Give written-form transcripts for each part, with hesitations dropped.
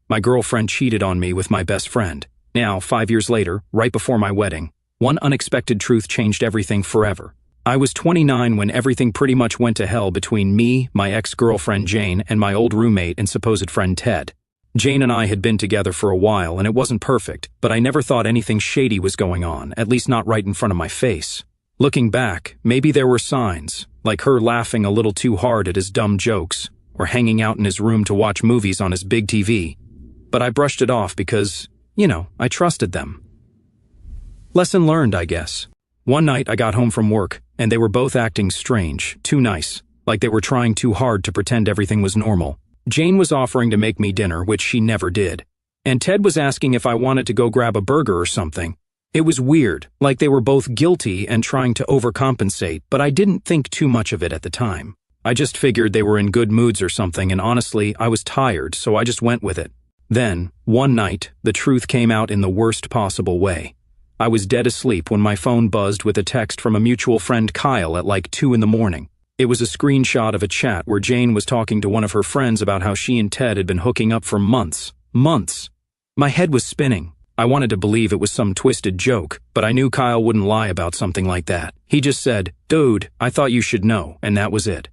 My girlfriend cheated on me with my best friend. Now, 5 years later, right before my wedding, one unexpected truth changed everything forever. I was 29 when everything pretty much went to hell between me, my ex-girlfriend Jane, and my old roommate and supposed friend Ted. Jane and I had been together for a while and it wasn't perfect, but I never thought anything shady was going on, at least not right in front of my face. Looking back, maybe there were signs, like her laughing a little too hard at his dumb jokes, or hanging out in his room to watch movies on his big TV. But I brushed it off because, I trusted them. Lesson learned, I guess. One night I got home from work, and they were both acting strange, too nice, like they were trying too hard to pretend everything was normal. Jane was offering to make me dinner, which she never did. And Ted was asking if I wanted to go grab a burger or something. It was weird, like they were both guilty and trying to overcompensate, but I didn't think too much of it at the time. I just figured they were in good moods or something, and honestly, I was tired, so I just went with it. Then, one night, the truth came out in the worst possible way. I was dead asleep when my phone buzzed with a text from a mutual friend Kyle at like 2 in the morning. It was a screenshot of a chat where Jane was talking to one of her friends about how she and Ted had been hooking up for months. Months. My head was spinning. I wanted to believe it was some twisted joke, but I knew Kyle wouldn't lie about something like that. He just said, "Dude, I thought you should know," and that was it.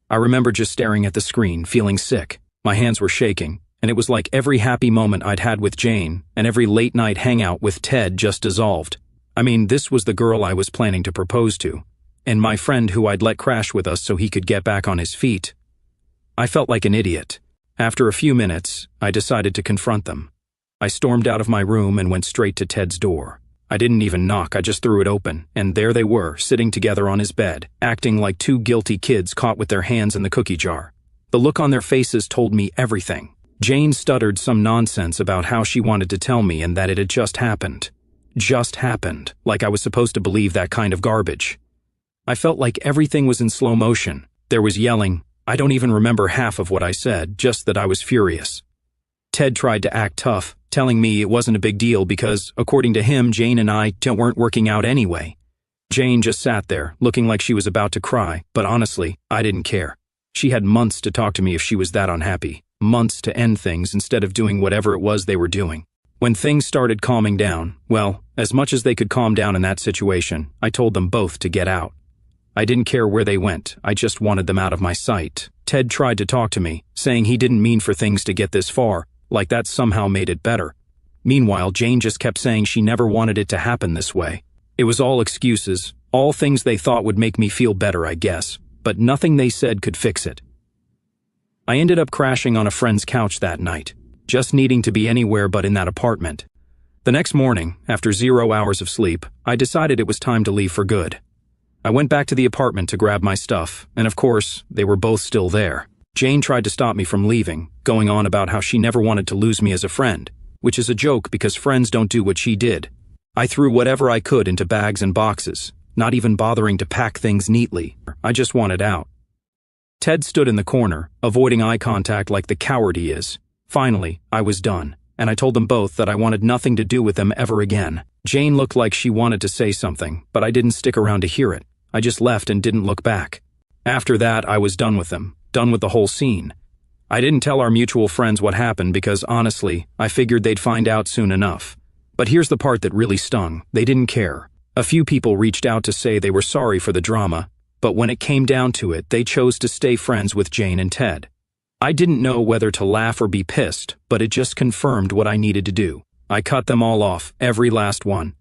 I remember just staring at the screen, feeling sick. My hands were shaking, and it was like every happy moment I'd had with Jane and every late-night hangout with Ted just dissolved. I mean, this was the girl I was planning to propose to, and my friend who I'd let crash with us so he could get back on his feet. I felt like an idiot. After a few minutes, I decided to confront them. I stormed out of my room and went straight to Ted's door. I didn't even knock, I just threw it open, and there they were, sitting together on his bed, acting like two guilty kids caught with their hands in the cookie jar. The look on their faces told me everything. Jane stuttered some nonsense about how she wanted to tell me and that it had just happened. Just happened, like I was supposed to believe that kind of garbage. I felt like everything was in slow motion. There was yelling. I don't even remember half of what I said, just that I was furious. Ted tried to act tough, telling me it wasn't a big deal because, according to him, Jane and I weren't working out anyway. Jane just sat there, looking like she was about to cry, but honestly, I didn't care. She had months to talk to me if she was that unhappy. Months to end things instead of doing whatever it was they were doing. When things started calming down, well, as much as they could calm down in that situation, I told them both to get out. I didn't care where they went, I just wanted them out of my sight. Ted tried to talk to me, saying he didn't mean for things to get this far, like that somehow made it better. Meanwhile, Jane just kept saying she never wanted it to happen this way. It was all excuses, all things they thought would make me feel better, I guess, but nothing they said could fix it. I ended up crashing on a friend's couch that night, just needing to be anywhere but in that apartment. The next morning, after 0 hours of sleep, I decided it was time to leave for good. I went back to the apartment to grab my stuff, and of course, they were both still there. Jane tried to stop me from leaving, going on about how she never wanted to lose me as a friend, which is a joke because friends don't do what she did. I threw whatever I could into bags and boxes, not even bothering to pack things neatly. I just wanted out. Ted stood in the corner, avoiding eye contact like the coward he is. Finally, I was done, and I told them both that I wanted nothing to do with them ever again. Jane looked like she wanted to say something, but I didn't stick around to hear it. I just left and didn't look back. After that, I was done with them, done with the whole scene. I didn't tell our mutual friends what happened because, honestly, I figured they'd find out soon enough. But here's the part that really stung. They didn't care. A few people reached out to say they were sorry for the drama, but when it came down to it, they chose to stay friends with Jane and Ted. I didn't know whether to laugh or be pissed, but it just confirmed what I needed to do. I cut them all off, every last one.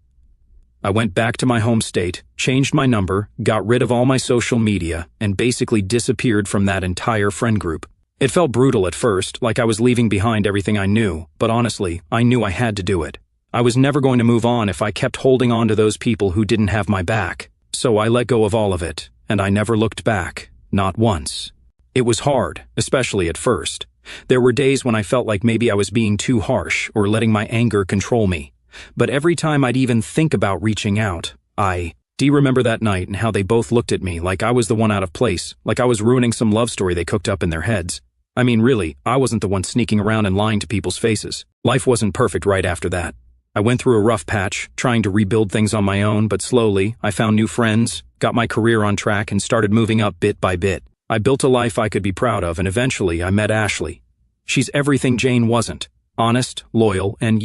I went back to my home state, changed my number, got rid of all my social media, and basically disappeared from that entire friend group. It felt brutal at first, like I was leaving behind everything I knew, but honestly, I knew I had to do it. I was never going to move on if I kept holding on to those people who didn't have my back. So I let go of all of it, and I never looked back, not once. It was hard, especially at first. There were days when I felt like maybe I was being too harsh or letting my anger control me. But every time I'd even think about reaching out, do you remember that night and how they both looked at me like I was the one out of place, like I was ruining some love story they cooked up in their heads? I mean, really, I wasn't the one sneaking around and lying to people's faces. Life wasn't perfect right after that. I went through a rough patch, trying to rebuild things on my own, but slowly, I found new friends, got my career on track, and started moving up bit by bit. I built a life I could be proud of, and eventually I met Ashley. She's everything Jane wasn't. Honest, loyal, and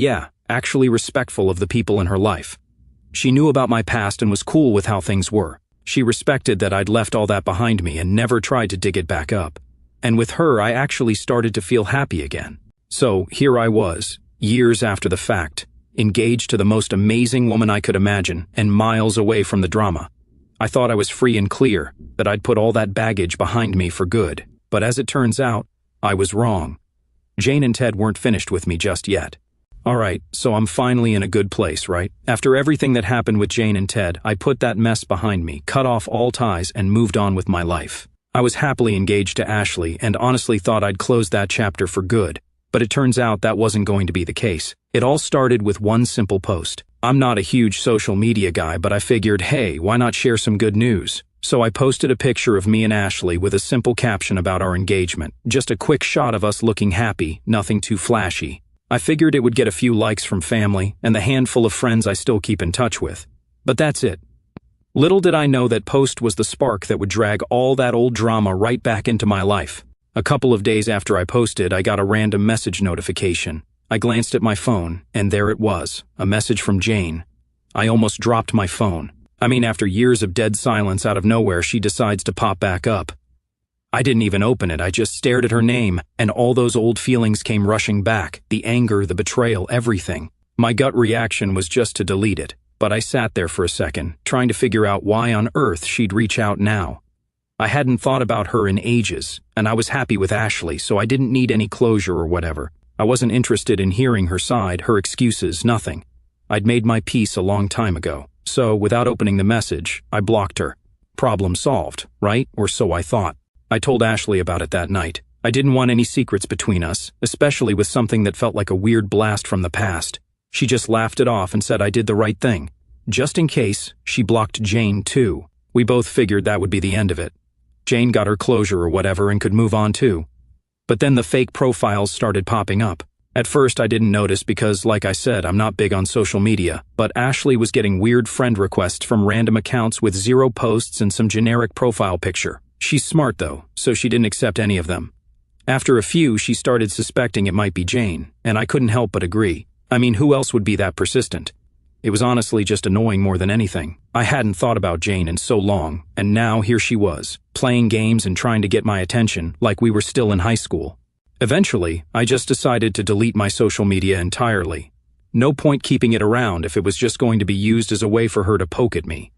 actually respectful of the people in her life. She knew about my past and was cool with how things were. She respected that I'd left all that behind me and never tried to dig it back up. And with her, I actually started to feel happy again. So here I was, years after the fact, engaged to the most amazing woman I could imagine and miles away from the drama. I thought I was free and clear, that I'd put all that baggage behind me for good. But as it turns out, I was wrong. Jane and Ted weren't finished with me just yet. Alright, so I'm finally in a good place, right? After everything that happened with Jane and Ted, I put that mess behind me, cut off all ties, and moved on with my life. I was happily engaged to Ashley and honestly thought I'd close that chapter for good. But it turns out that wasn't going to be the case. It all started with one simple post. I'm not a huge social media guy, but I figured, hey, why not share some good news? So I posted a picture of me and Ashley with a simple caption about our engagement. Just a quick shot of us looking happy, nothing too flashy. I figured it would get a few likes from family and the handful of friends I still keep in touch with. But that's it. Little did I know that post was the spark that would drag all that old drama right back into my life. A couple of days after I posted, I got a random message notification. I glanced at my phone, and there it was, a message from Jane. I almost dropped my phone. After years of dead silence, out of nowhere, she decides to pop back up. I didn't even open it, I just stared at her name, and all those old feelings came rushing back, the anger, the betrayal, everything. My gut reaction was just to delete it, but I sat there for a second, trying to figure out why on earth she'd reach out now. I hadn't thought about her in ages, and I was happy with Ashley, so I didn't need any closure or whatever. I wasn't interested in hearing her side, her excuses, nothing. I'd made my peace a long time ago, so without opening the message, I blocked her. Problem solved, right? Or so I thought. I told Ashley about it that night. I didn't want any secrets between us, especially with something that felt like a weird blast from the past. She just laughed it off and said I did the right thing. Just in case, she blocked Jane too. We both figured that would be the end of it. Jane got her closure or whatever and could move on too. But then the fake profiles started popping up. At first I didn't notice because, like I said, I'm not big on social media, but Ashley was getting weird friend requests from random accounts with 0 posts and some generic profile picture. She's smart though, so she didn't accept any of them. After a few, she started suspecting it might be Jane, and I couldn't help but agree. Who else would be that persistent? It was honestly just annoying more than anything. I hadn't thought about Jane in so long, and now here she was, playing games and trying to get my attention like we were still in high school. Eventually, I just decided to delete my social media entirely. No point keeping it around if it was just going to be used as a way for her to poke at me.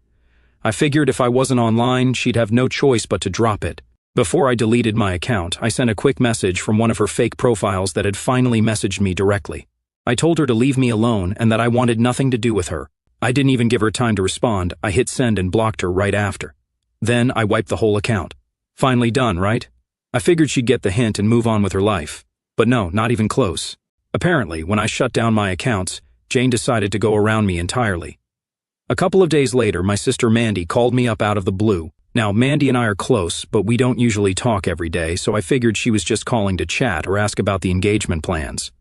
I figured if I wasn't online, she'd have no choice but to drop it. Before I deleted my account, I sent a quick message from one of her fake profiles that had finally messaged me directly. I told her to leave me alone and that I wanted nothing to do with her. I didn't even give her time to respond. I hit send and blocked her right after. Then I wiped the whole account. Finally done, right? I figured she'd get the hint and move on with her life. But no, not even close. Apparently, when I shut down my accounts, Jane decided to go around me entirely. A couple of days later, my sister Mandy called me up out of the blue. Now, Mandy and I are close, but we don't usually talk every day, so I figured she was just calling to chat or ask about the engagement plans.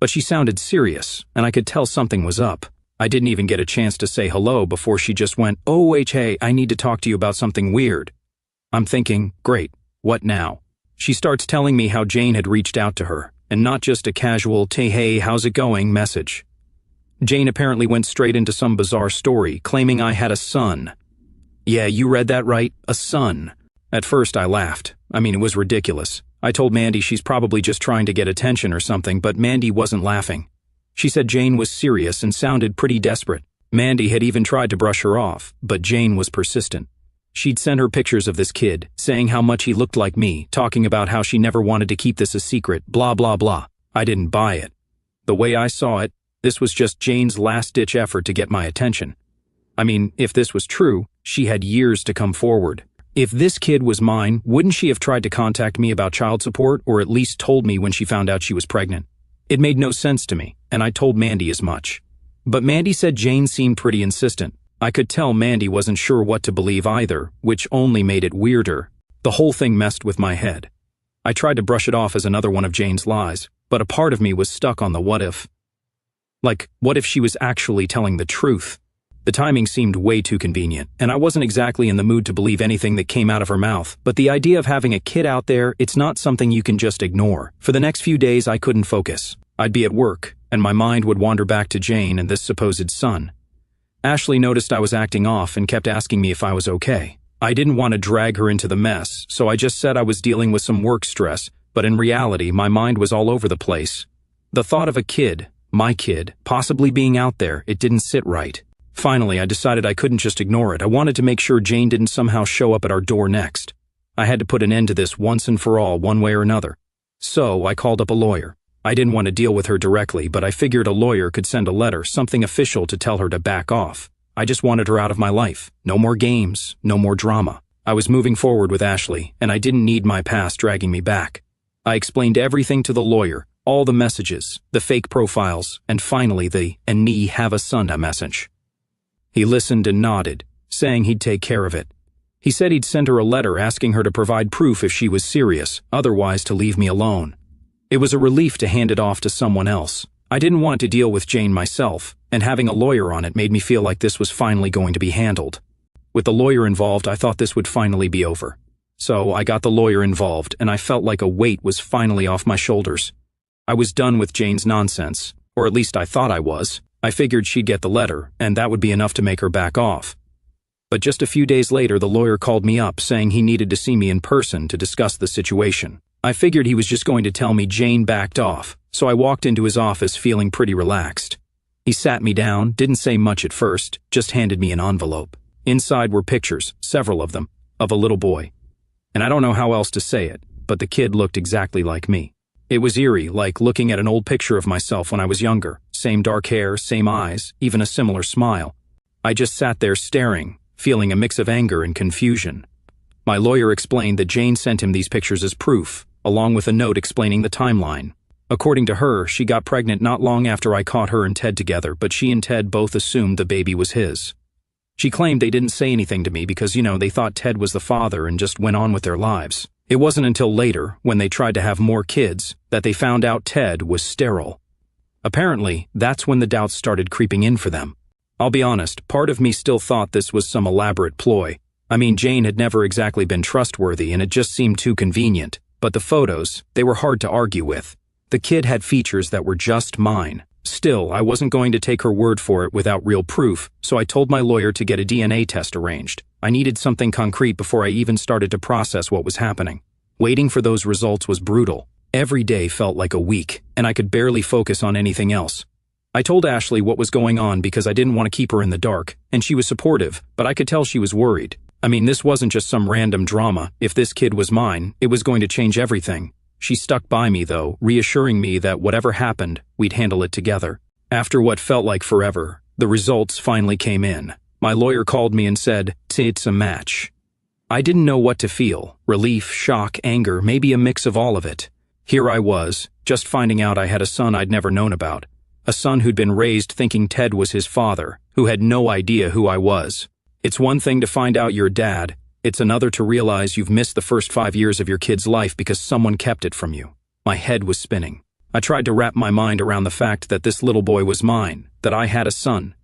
But she sounded serious, and I could tell something was up. I didn't even get a chance to say hello before she just went, "Oh, hey, I need to talk to you about something weird." I'm thinking, great, what now? She starts telling me how Jane had reached out to her, and not just a casual, "Hey, how's it going?" message. Jane apparently went straight into some bizarre story, claiming I had a son. Yeah, you read that right, a son. At first I laughed. It was ridiculous. I told Mandy she's probably just trying to get attention or something, but Mandy wasn't laughing. She said Jane was serious and sounded pretty desperate. Mandy had even tried to brush her off, but Jane was persistent. She'd sent her pictures of this kid, saying how much he looked like me, talking about how she never wanted to keep this a secret, blah blah blah. I didn't buy it. The way I saw it, this was just Jane's last-ditch effort to get my attention. If this was true, she had years to come forward. If this kid was mine, wouldn't she have tried to contact me about child support or at least told me when she found out she was pregnant? It made no sense to me, and I told Mandy as much. But Mandy said Jane seemed pretty insistent. I could tell Mandy wasn't sure what to believe either, which only made it weirder. The whole thing messed with my head. I tried to brush it off as another one of Jane's lies, but a part of me was stuck on the what if. Like, what if she was actually telling the truth? The timing seemed way too convenient, and I wasn't exactly in the mood to believe anything that came out of her mouth, but the idea of having a kid out there, it's not something you can just ignore. For the next few days, I couldn't focus. I'd be at work, and my mind would wander back to Jane and this supposed son. Ashley noticed I was acting off and kept asking me if I was okay. I didn't want to drag her into the mess, so I just said I was dealing with some work stress, but in reality, my mind was all over the place. The thought of a kid, my kid, possibly being out there, it didn't sit right. Finally, I decided I couldn't just ignore it. I wanted to make sure Jane didn't somehow show up at our door next. I had to put an end to this once and for all, one way or another. So I called up a lawyer. I didn't want to deal with her directly, but I figured a lawyer could send a letter, something official to tell her to back off. I just wanted her out of my life. No more games, no more drama. I was moving forward with Ashley, and I didn't need my past dragging me back. I explained everything to the lawyer, all the messages, the fake profiles, and finally the "and me have a son" message. He listened and nodded, saying he'd take care of it. He said he'd send her a letter asking her to provide proof if she was serious, otherwise to leave me alone. It was a relief to hand it off to someone else. I didn't want to deal with Jane myself, and having a lawyer on it made me feel like this was finally going to be handled. With the lawyer involved, I thought this would finally be over. So I got the lawyer involved, and I felt like a weight was finally off my shoulders. I was done with Jane's nonsense, or at least I thought I was. I figured she'd get the letter, and that would be enough to make her back off. But just a few days later, the lawyer called me up saying he needed to see me in person to discuss the situation. I figured he was just going to tell me Jane backed off, so I walked into his office feeling pretty relaxed. He sat me down, didn't say much at first, just handed me an envelope. Inside were pictures, several of them, of a little boy. And I don't know how else to say it, but the kid looked exactly like me. It was eerie, like looking at an old picture of myself when I was younger. Same dark hair, same eyes, even a similar smile. I just sat there staring, feeling a mix of anger and confusion. My lawyer explained that Jane sent him these pictures as proof, along with a note explaining the timeline. According to her, she got pregnant not long after I caught her and Ted together, but she and Ted both assumed the baby was his. She claimed they didn't say anything to me because, they thought Ted was the father and just went on with their lives. It wasn't until later, when they tried to have more kids, that they found out Ted was sterile. Apparently, that's when the doubts started creeping in for them. I'll be honest, part of me still thought this was some elaborate ploy. Jane had never exactly been trustworthy and it just seemed too convenient. But the photos, they were hard to argue with. The kid had features that were just mine. Still, I wasn't going to take her word for it without real proof, so I told my lawyer to get a DNA test arranged. I needed something concrete before I even started to process what was happening. Waiting for those results was brutal. Every day felt like a week, and I could barely focus on anything else. I told Ashley what was going on because I didn't want to keep her in the dark, and she was supportive, but I could tell she was worried. This wasn't just some random drama. If this kid was mine, it was going to change everything. She stuck by me, though, reassuring me that whatever happened, we'd handle it together. After what felt like forever, the results finally came in. My lawyer called me and said, "It's a match." I didn't know what to feel. Relief, shock, anger, maybe a mix of all of it. Here I was, just finding out I had a son I'd never known about. A son who'd been raised thinking Ted was his father, who had no idea who I was. It's one thing to find out you're dad, it's another to realize you've missed the first 5 years of your kid's life because someone kept it from you. My head was spinning. I tried to wrap my mind around the fact that this little boy was mine, that I had a son.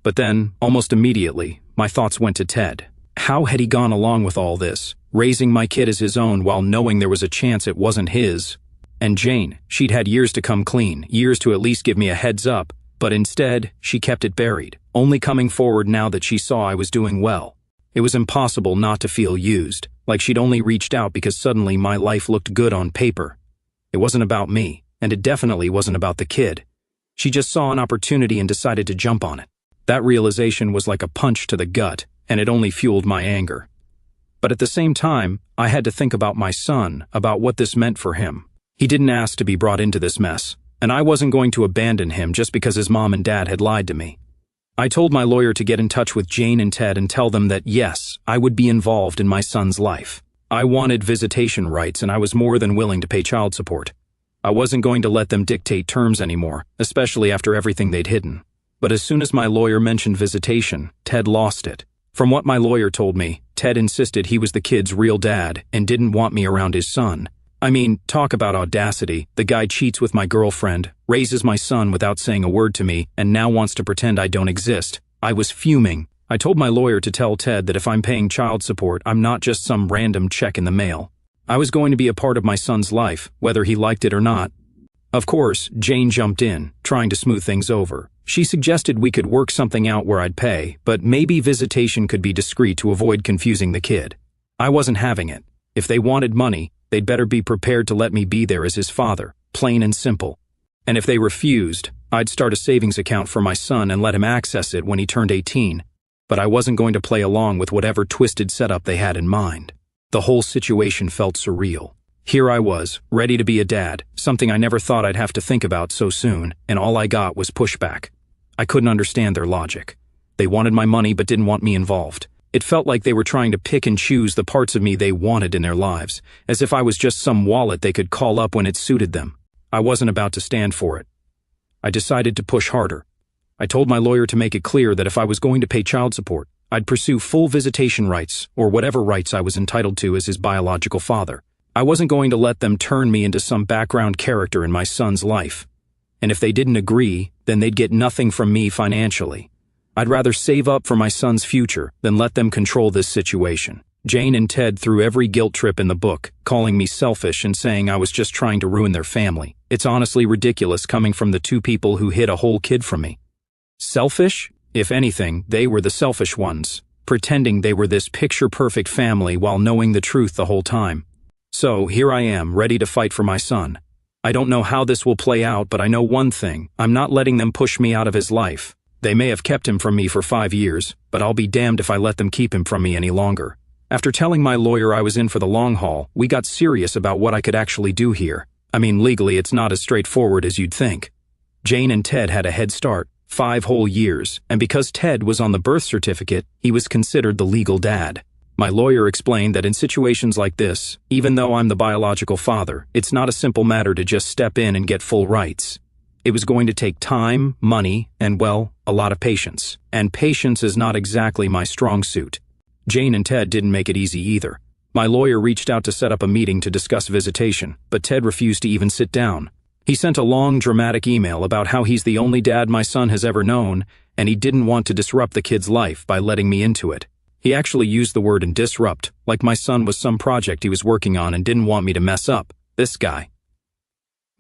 But then, almost immediately, my thoughts went to Ted. How had he gone along with all this, raising my kid as his own while knowing there was a chance it wasn't his? And Jane, she'd had years to come clean, years to at least give me a heads up, but instead, she kept it buried, only coming forward now that she saw I was doing well. It was impossible not to feel used, like she'd only reached out because suddenly my life looked good on paper. It wasn't about me, and it definitely wasn't about the kid. She just saw an opportunity and decided to jump on it. That realization was like a punch to the gut, and it only fueled my anger. But at the same time, I had to think about my son, about what this meant for him. He didn't ask to be brought into this mess, and I wasn't going to abandon him just because his mom and dad had lied to me. I told my lawyer to get in touch with Jane and Ted and tell them that yes, I would be involved in my son's life. I wanted visitation rights and I was more than willing to pay child support. I wasn't going to let them dictate terms anymore, especially after everything they'd hidden. But as soon as my lawyer mentioned visitation, Ted lost it. From what my lawyer told me, Ted insisted he was the kid's real dad and didn't want me around his son. Talk about audacity. The guy cheats with my girlfriend, raises my son without saying a word to me, and now wants to pretend I don't exist. I was fuming. I told my lawyer to tell Ted that if I'm paying child support, I'm not just some random check in the mail. I was going to be a part of my son's life, whether he liked it or not. Of course, Jane jumped in, trying to smooth things over. She suggested we could work something out where I'd pay, but maybe visitation could be discreet to avoid confusing the kid. I wasn't having it. If they wanted money, they'd better be prepared to let me be there as his father, plain and simple. And if they refused, I'd start a savings account for my son and let him access it when he turned 18. But I wasn't going to play along with whatever twisted setup they had in mind. The whole situation felt surreal. Here I was, ready to be a dad, something I never thought I'd have to think about so soon, and all I got was pushback. I couldn't understand their logic. They wanted my money but didn't want me involved. It felt like they were trying to pick and choose the parts of me they wanted in their lives, as if I was just some wallet they could call up when it suited them. I wasn't about to stand for it. I decided to push harder. I told my lawyer to make it clear that if I was going to pay child support, I'd pursue full visitation rights, or whatever rights I was entitled to as his biological father. I wasn't going to let them turn me into some background character in my son's life. And if they didn't agree, then they'd get nothing from me financially. I'd rather save up for my son's future than let them control this situation. Jane and Ted threw every guilt trip in the book, calling me selfish and saying I was just trying to ruin their family. It's honestly ridiculous coming from the two people who hid a whole kid from me. Selfish? If anything, they were the selfish ones, pretending they were this picture-perfect family while knowing the truth the whole time. So, here I am, ready to fight for my son. I don't know how this will play out, but I know one thing. I'm not letting them push me out of his life. They may have kept him from me for 5 years, but I'll be damned if I let them keep him from me any longer. After telling my lawyer I was in for the long haul, we got serious about what I could actually do here. I mean, legally it's not as straightforward as you'd think. Jane and Ted had a head start, 5 whole years, and because Ted was on the birth certificate, he was considered the legal dad. My lawyer explained that in situations like this, even though I'm the biological father, it's not a simple matter to just step in and get full rights. It was going to take time, money, and, well, a lot of patience. And patience is not exactly my strong suit. Jane and Ted didn't make it easy either. My lawyer reached out to set up a meeting to discuss visitation, but Ted refused to even sit down. He sent a long, dramatic email about how he's the only dad my son has ever known, and he didn't want to disrupt the kid's life by letting me into it. He actually used the word disrupt, like my son was some project he was working on and didn't want me to mess up. This guy.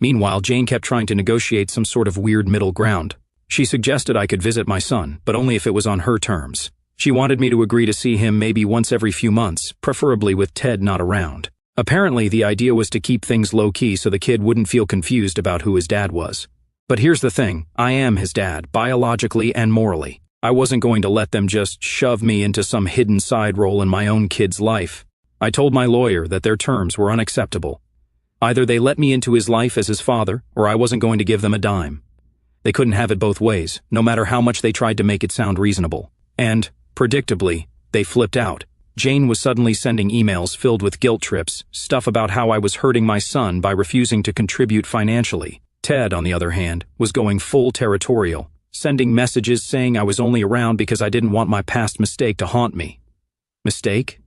Meanwhile, Jane kept trying to negotiate some sort of weird middle ground. She suggested I could visit my son, but only if it was on her terms. She wanted me to agree to see him maybe once every few months, preferably with Ted not around. Apparently, the idea was to keep things low-key so the kid wouldn't feel confused about who his dad was. But here's the thing, I am his dad, biologically and morally. I wasn't going to let them just shove me into some hidden side role in my own kid's life. I told my lawyer that their terms were unacceptable. Either they let me into his life as his father, or I wasn't going to give them a dime. They couldn't have it both ways, no matter how much they tried to make it sound reasonable. And, predictably, they flipped out. Jane was suddenly sending emails filled with guilt trips, stuff about how I was hurting my son by refusing to contribute financially. Ted, on the other hand, was going full territorial, sending messages saying I was only around because I didn't want my past mistake to haunt me. Mistake?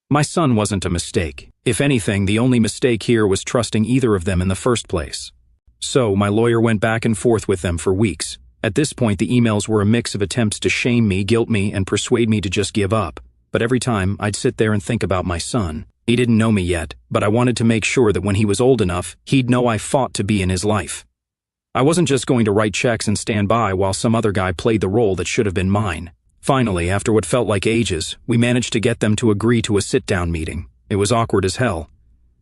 My son wasn't a mistake. If anything, the only mistake here was trusting either of them in the first place. So, my lawyer went back and forth with them for weeks. At this point, the emails were a mix of attempts to shame me, guilt me, and persuade me to just give up. But every time, I'd sit there and think about my son. He didn't know me yet, but I wanted to make sure that when he was old enough, he'd know I fought to be in his life. I wasn't just going to write checks and stand by while some other guy played the role that should have been mine. Finally, after what felt like ages, we managed to get them to agree to a sit-down meeting. It was awkward as hell.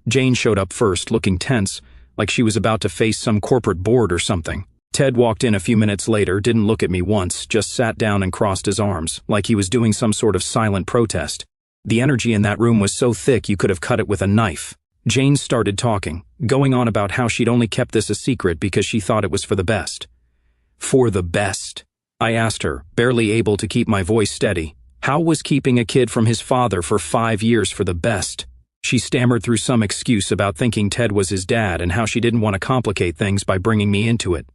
Jane showed up first, looking tense, like she was about to face some corporate board or something. Ted walked in a few minutes later, didn't look at me once, just sat down and crossed his arms, like he was doing some sort of silent protest. The energy in that room was so thick you could have cut it with a knife. Jane started talking, going on about how she'd only kept this a secret because she thought it was for the best. For the best? I asked her, barely able to keep my voice steady. How was keeping a kid from his father for 5 years for the best? She stammered through some excuse about thinking Ted was his dad and how she didn't want to complicate things by bringing me into it.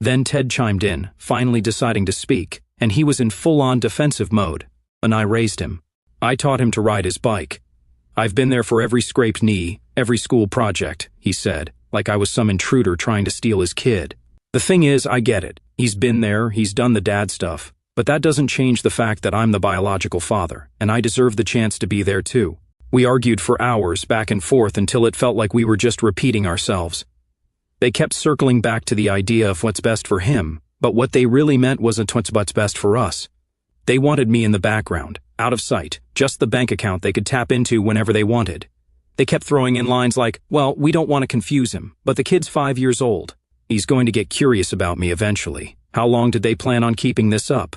Then Ted chimed in, finally deciding to speak, and he was in full-on defensive mode, and I raised him. I taught him to ride his bike. I've been there for every scraped knee, every school project, he said, like I was some intruder trying to steal his kid. The thing is, I get it. He's been there, he's done the dad stuff, but that doesn't change the fact that I'm the biological father, and I deserve the chance to be there too. We argued for hours back and forth until it felt like we were just repeating ourselves. They kept circling back to the idea of what's best for him, but what they really meant wasn't what's best for us. They wanted me in the background, out of sight, just the bank account they could tap into whenever they wanted. They kept throwing in lines like, well, we don't want to confuse him, but the kid's 5 years old. He's going to get curious about me eventually. How long did they plan on keeping this up?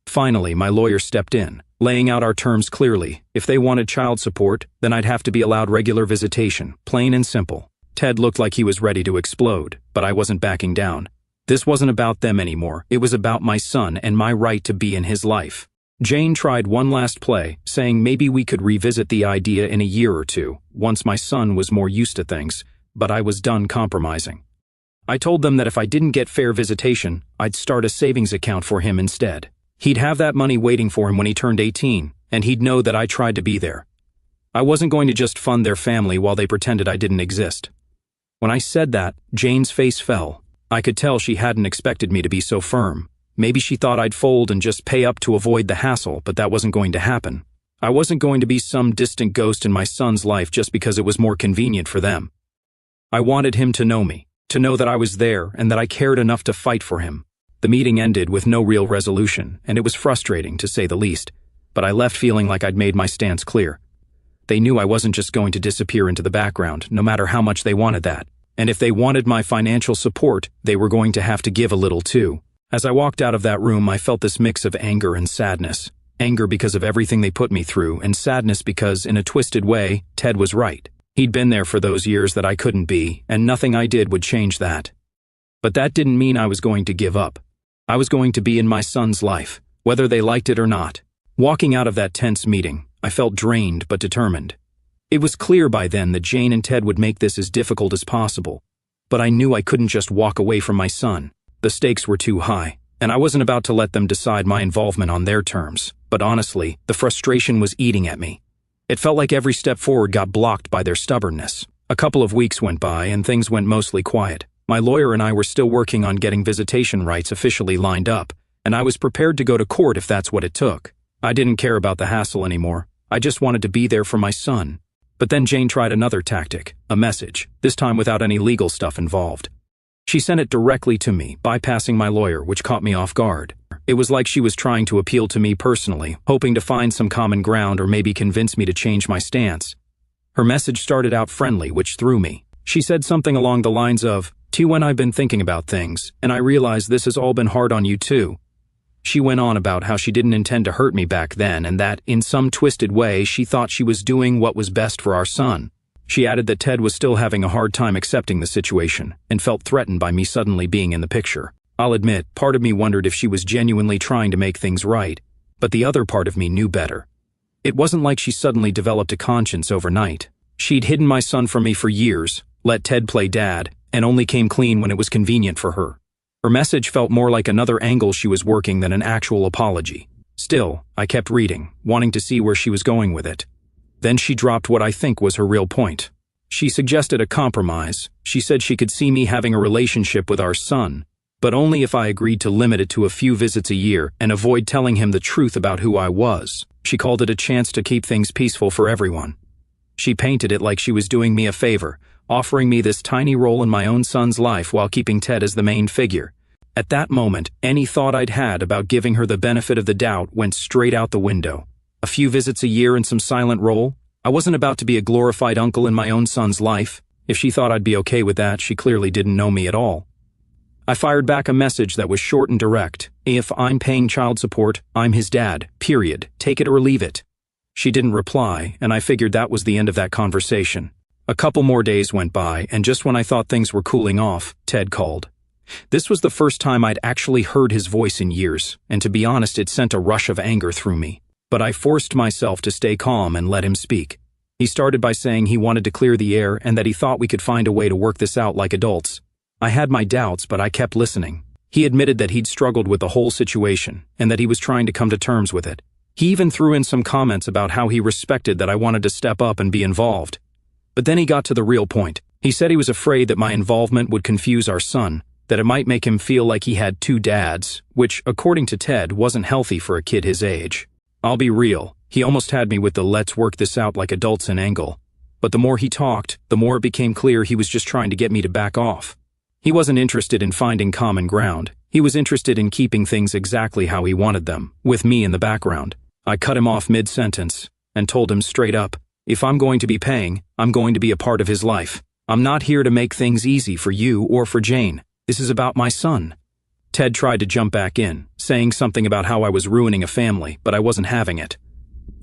Finally, my lawyer stepped in, laying out our terms clearly. If they wanted child support, then I'd have to be allowed regular visitation, plain and simple. Ted looked like he was ready to explode, but I wasn't backing down. This wasn't about them anymore. It was about my son and my right to be in his life. Jane tried one last play, saying maybe we could revisit the idea in a year or two, once my son was more used to things, but I was done compromising. I told them that if I didn't get fair visitation, I'd start a savings account for him instead. He'd have that money waiting for him when he turned 18, and he'd know that I tried to be there. I wasn't going to just fund their family while they pretended I didn't exist. When I said that, Jane's face fell. I could tell she hadn't expected me to be so firm. Maybe she thought I'd fold and just pay up to avoid the hassle, but that wasn't going to happen. I wasn't going to be some distant ghost in my son's life just because it was more convenient for them. I wanted him to know me, to know that I was there and that I cared enough to fight for him. The meeting ended with no real resolution, and it was frustrating, to say the least, but I left feeling like I'd made my stance clear. They knew I wasn't just going to disappear into the background, no matter how much they wanted that. And if they wanted my financial support, they were going to have to give a little too. As I walked out of that room, I felt this mix of anger and sadness. Anger because of everything they put me through, and sadness because, in a twisted way, Ted was right. He'd been there for those years that I couldn't be, and nothing I did would change that. But that didn't mean I was going to give up. I was going to be in my son's life, whether they liked it or not. Walking out of that tense meeting, I felt drained but determined. It was clear by then that Jane and Ted would make this as difficult as possible, but I knew I couldn't just walk away from my son. The stakes were too high, and I wasn't about to let them decide my involvement on their terms. But honestly, the frustration was eating at me. It felt like every step forward got blocked by their stubbornness. A couple of weeks went by and things went mostly quiet. My lawyer and I were still working on getting visitation rights officially lined up, and I was prepared to go to court if that's what it took. I didn't care about the hassle anymore. I just wanted to be there for my son. But then Jane tried another tactic, a message, this time without any legal stuff involved. She sent it directly to me, bypassing my lawyer, which caught me off guard. It was like she was trying to appeal to me personally, hoping to find some common ground or maybe convince me to change my stance. Her message started out friendly, which threw me. She said something along the lines of, "When I've been thinking about things, and I realize this has all been hard on you too." She went on about how she didn't intend to hurt me back then and that, in some twisted way, she thought she was doing what was best for our son. She added that Ted was still having a hard time accepting the situation and felt threatened by me suddenly being in the picture. I'll admit, part of me wondered if she was genuinely trying to make things right, but the other part of me knew better. It wasn't like she suddenly developed a conscience overnight. She'd hidden my son from me for years, let Ted play dad, and only came clean when it was convenient for her. Her message felt more like another angle she was working than an actual apology. Still, I kept reading, wanting to see where she was going with it. Then she dropped what I think was her real point. She suggested a compromise. She said she could see me having a relationship with our son, but only if I agreed to limit it to a few visits a year and avoid telling him the truth about who I was. She called it a chance to keep things peaceful for everyone. She painted it like she was doing me a favor, offering me this tiny role in my own son's life while keeping Ted as the main figure. At that moment, any thought I'd had about giving her the benefit of the doubt went straight out the window. A few visits a year and some silent role? I wasn't about to be a glorified uncle in my own son's life. If she thought I'd be okay with that, she clearly didn't know me at all. I fired back a message that was short and direct. If I'm paying child support, I'm his dad, period. Take it or leave it. She didn't reply, and I figured that was the end of that conversation. A couple more days went by, and just when I thought things were cooling off, Ted called. This was the first time I'd actually heard his voice in years, and to be honest, it sent a rush of anger through me. But I forced myself to stay calm and let him speak. He started by saying he wanted to clear the air and that he thought we could find a way to work this out like adults. I had my doubts, but I kept listening. He admitted that he'd struggled with the whole situation, and that he was trying to come to terms with it. He even threw in some comments about how he respected that I wanted to step up and be involved. But then he got to the real point. He said he was afraid that my involvement would confuse our son, that it might make him feel like he had two dads, which, according to Ted, wasn't healthy for a kid his age. I'll be real, he almost had me with the "let's work this out like adults" angle. But the more he talked, the more it became clear he was just trying to get me to back off. He wasn't interested in finding common ground. He was interested in keeping things exactly how he wanted them, with me in the background. I cut him off mid-sentence and told him straight up, if I'm going to be paying, I'm going to be a part of his life. I'm not here to make things easy for you or for Jane. This is about my son. Ted tried to jump back in, saying something about how I was ruining a family, but I wasn't having it.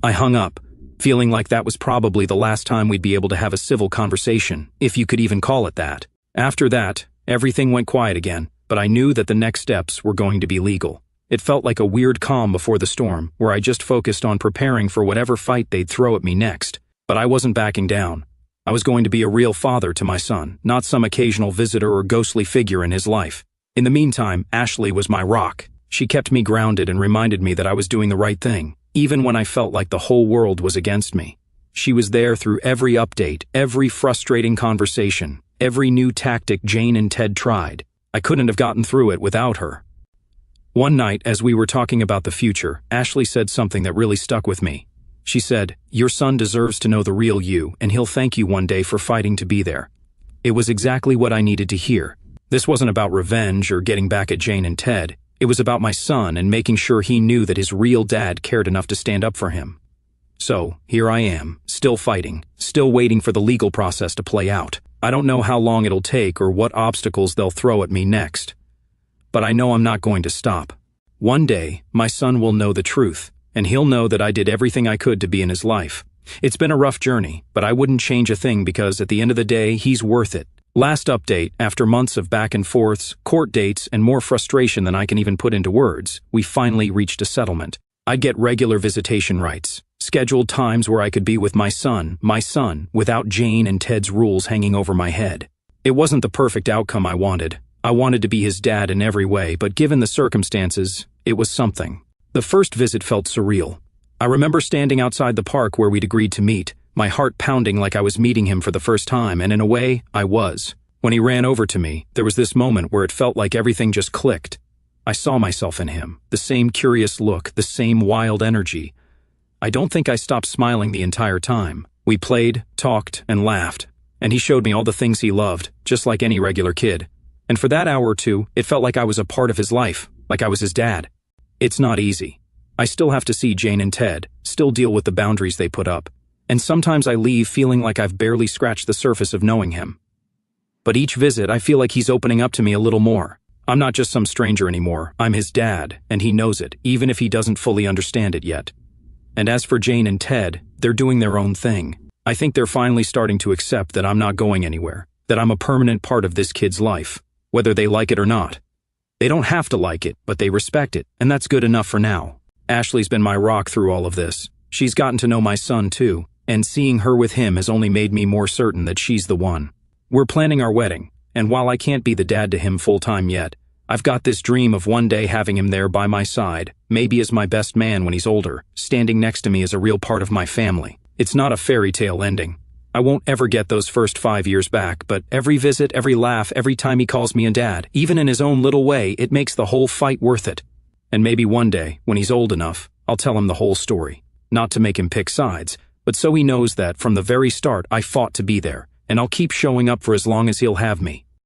I hung up, feeling like that was probably the last time we'd be able to have a civil conversation, if you could even call it that. After that, everything went quiet again, but I knew that the next steps were going to be legal. It felt like a weird calm before the storm, where I just focused on preparing for whatever fight they'd throw at me next. But I wasn't backing down. I was going to be a real father to my son, not some occasional visitor or ghostly figure in his life. In the meantime, Ashley was my rock. She kept me grounded and reminded me that I was doing the right thing, even when I felt like the whole world was against me. She was there through every update, every frustrating conversation, every new tactic Jane and Ted tried. I couldn't have gotten through it without her. One night, as we were talking about the future, Ashley said something that really stuck with me. She said, "Your son deserves to know the real you, and he'll thank you one day for fighting to be there." It was exactly what I needed to hear. This wasn't about revenge or getting back at Jane and Ted. It was about my son and making sure he knew that his real dad cared enough to stand up for him. So, here I am, still fighting, still waiting for the legal process to play out. I don't know how long it'll take or what obstacles they'll throw at me next. But I know I'm not going to stop. One day, my son will know the truth, and he'll know that I did everything I could to be in his life. It's been a rough journey, but I wouldn't change a thing because at the end of the day, he's worth it. Last update, after months of back and forths, court dates, and more frustration than I can even put into words, we finally reached a settlement. I'd get regular visitation rights, scheduled times where I could be with my son, without Jane and Ted's rules hanging over my head. It wasn't the perfect outcome I wanted. I wanted to be his dad in every way, but given the circumstances, it was something. The first visit felt surreal. I remember standing outside the park where we'd agreed to meet, my heart pounding like I was meeting him for the first time, and in a way, I was. When he ran over to me, there was this moment where it felt like everything just clicked. I saw myself in him, the same curious look, the same wild energy. I don't think I stopped smiling the entire time. We played, talked, and laughed, and he showed me all the things he loved, just like any regular kid. And for that hour or two, it felt like I was a part of his life, like I was his dad. It's not easy. I still have to see Jane and Ted, still deal with the boundaries they put up, and sometimes I leave feeling like I've barely scratched the surface of knowing him. But each visit, I feel like he's opening up to me a little more. I'm not just some stranger anymore. I'm his dad, and he knows it, even if he doesn't fully understand it yet. And as for Jane and Ted, they're doing their own thing. I think they're finally starting to accept that I'm not going anywhere, that I'm a permanent part of this kid's life, whether they like it or not. They don't have to like it, but they respect it, and that's good enough for now. Ashley's been my rock through all of this. She's gotten to know my son too, and seeing her with him has only made me more certain that she's the one. We're planning our wedding, and while I can't be the dad to him full-time yet, I've got this dream of one day having him there by my side, maybe as my best man when he's older, standing next to me as a real part of my family. It's not a fairy tale ending. I won't ever get those first 5 years back, but every visit, every laugh, every time he calls me a dad, even in his own little way, it makes the whole fight worth it. And maybe one day, when he's old enough, I'll tell him the whole story. Not to make him pick sides, but so he knows that, from the very start, I fought to be there, and I'll keep showing up for as long as he'll have me.